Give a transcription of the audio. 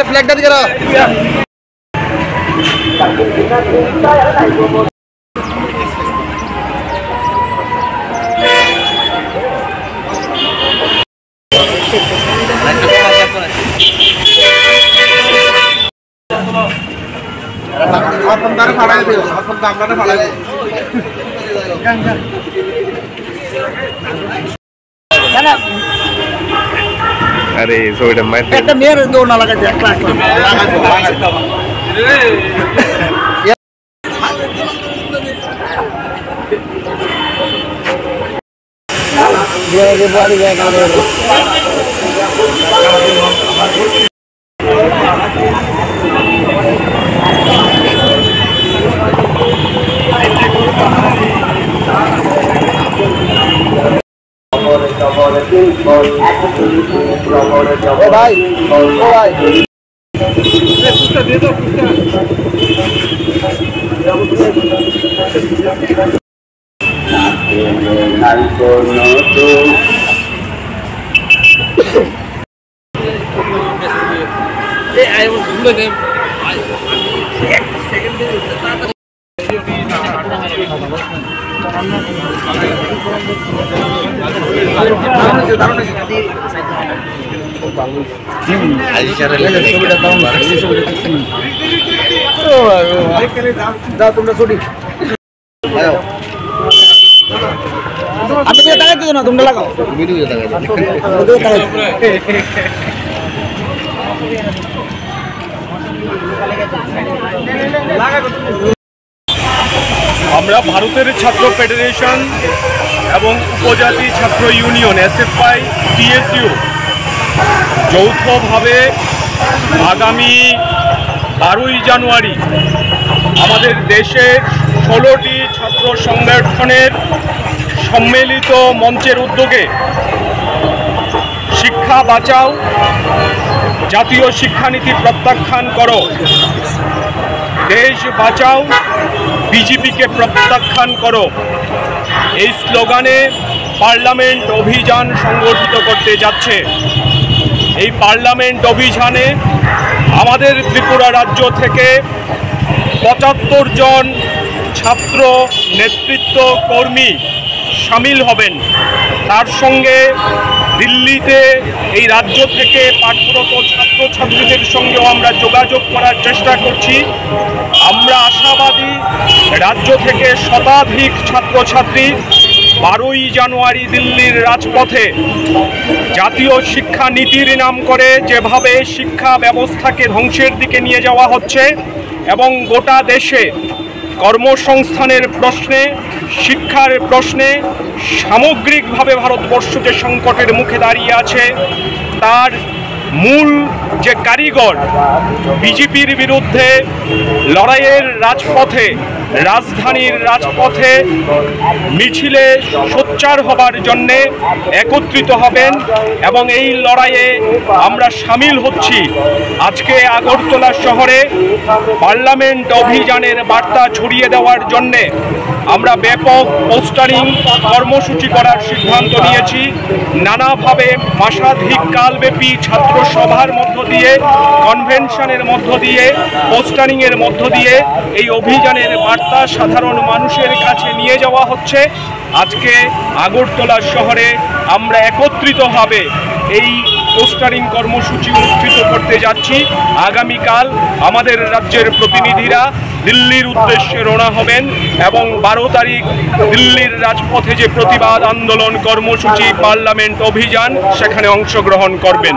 ফ্ল্যাগটা দিকে দাও। अरे सोडा मैं একটা মেয়ের দৌড় না লাগাতে এক লাখ বাড়ি যায় ভাই তোমরা ছুটি আমি তো টাকা দিও না তোমরা লাগাও ভিডিও আমরা ভারতের ছাত্র ফেডারেশন এবং উপজাতি ছাত্র ইউনিয়ন এসএফআই টিএসইউ যৌথভাবে আগামী 12ই জানুয়ারি আমাদের দেশের 16টি ছাত্র সংগঠনের সম্মিলিত মঞ্চের উদ্যোগে শিক্ষা বাঁচাও, জাতীয় শিক্ষানীতি প্রত্যাখ্যান করো, দেশ বাঁচাও, বিজেপিকে প্রত্যাখ্যান করো এই স্লোগানে পার্লামেন্ট অভিযান সংগঠিত করতে যাচ্ছে। এই পার্লামেন্ট অভিযানে আমাদের ত্রিপুরা রাজ্য থেকে 75 জন ছাত্র নেতৃত্ব কর্মী সামিল হবেন। তার সঙ্গে দিল্লিতে এই রাজ্য থেকে পাঠরত ছাত্রছাত্রীদের সঙ্গেও আমরা যোগাযোগ করার চেষ্টা করছি। আমরা আশাবাদী রাজ্য থেকে শতাধিক ছাত্রছাত্রী 12ই জানুয়ারি দিল্লির রাজপথে জাতীয় শিক্ষা নীতির নাম করে যেভাবে শিক্ষা ব্যবস্থাকে ধ্বংসের দিকে নিয়ে যাওয়া হচ্ছে এবং গোটা দেশে কর্মসংস্থানের প্রশ্নে, শিক্ষার প্রশ্নে সামগ্রিকভাবে ভারতবর্ষ যে সংকটের মুখে দাঁড়িয়ে আছে তার মূল যে কারিগর বিজেপির বিরুদ্ধে লড়াইয়ের রাজপথে, রাজধানীর রাজপথে মিছিলে সোচ্চার হবার জন্যে একত্রিত হবেন এবং এই লড়াইয়ে আমরা সামিল হচ্ছি। আজকে আগরতলা শহরে পার্লামেন্ট অভিযানের বার্তা ছড়িয়ে দেওয়ার জন্যে আমরা ব্যাপক পোস্টারিং কর্মসূচি করার সিদ্ধান্ত নিয়েছি। নানাভাবে মাসাধিক কালব্যাপী ছাত্র সভার মধ্য দিয়ে, কনভেনশনের মধ্য দিয়ে, পোস্টারিংয়ের মধ্য দিয়ে এই অভিযানের বার্তা সাধারণ মানুষের কাছে নিয়ে যাওয়া হচ্ছে। আজকে আগরতলা শহরে আমরা একত্রিতভাবে এই পোস্টারিং কর্মসূচি অনুষ্ঠিত করতে যাচ্ছি। আগামীকাল আমাদের রাজ্যের প্রতিনিধিরা দিল্লির উদ্দেশ্যে রওনা হবেন এবং 12 তারিখ দিল্লির রাজপথে যে প্রতিবাদ আন্দোলন কর্মসূচি পার্লামেন্ট অভিযান সেখানে অংশগ্রহণ করবেন।